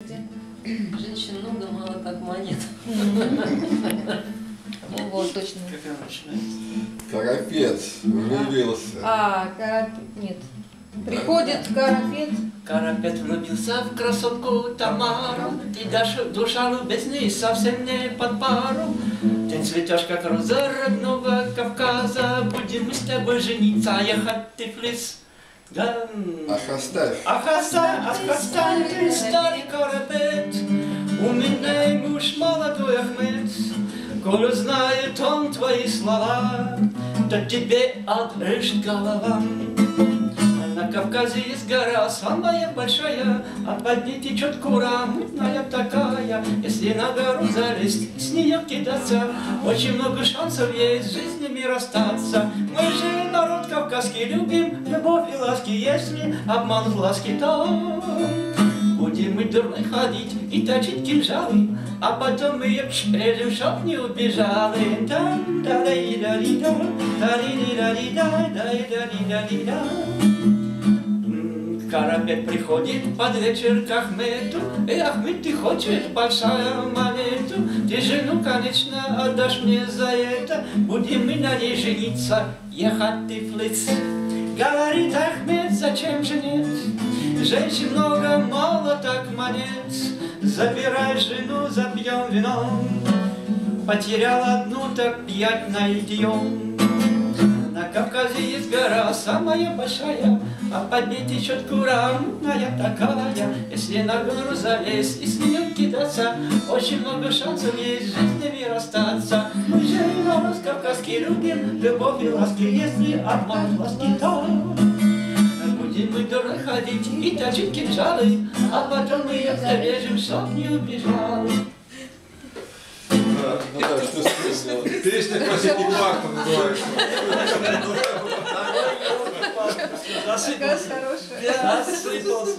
скажите? Женщин много, мало как монет. Ну вот, точно. Как она начинается? Карапец влюбился. Нет. Приходит Карапет. Карапет влюбился в красотку Тамару, и даже душа любезный совсем не под пару. Ты цветешь, как роза родного Кавказа, будем мы с тобой жениться, ехать в Тифлис. Ах, оставь. Ах, оставь, ты, старый Карапет, у меня и муж молодой Ахмед. Коль узнает он твои слова, то тебе отрежет голова. На Кавказе есть гора, самая большая, а под ней течет кура, мутная такая. Если на гору залезть, с нее кидаться, очень много шансов есть с жизнями расстаться. Мы же народ кавказский любим, любовь и ласки, если обман в ласки, то будем мы дурной ходить и точить кинжалы, а потом мы ее режем, чтоб не убежали. Карапет приходит под вечер к Ахмету. Ахмед, ты хочешь большую монету? Ты жену, конечно, отдашь мне за это. Будем мы на ней жениться, ехать в Тифлис. Говорит Ахмед, зачем же нет? Женщин много, мало так монет. Забирай жену, запьем вино. Потерял одну, так 5 найдем. На Кавказе есть гора, самая большая, а под ней течет кура, мутная такая. Если на гору залезть и с нее кидаться, очень много шансов есть с жизнями расстаться. Мы же народ кавказский любим, любовь и ласки, если обман в ласки, то будем мы дурно ходить и точить кинжалы, а потом мы их зарежем, чтоб не убежали. Ну да, что смысл? Песня «Классики Марта» называется. Такая хорошая. Засыпался.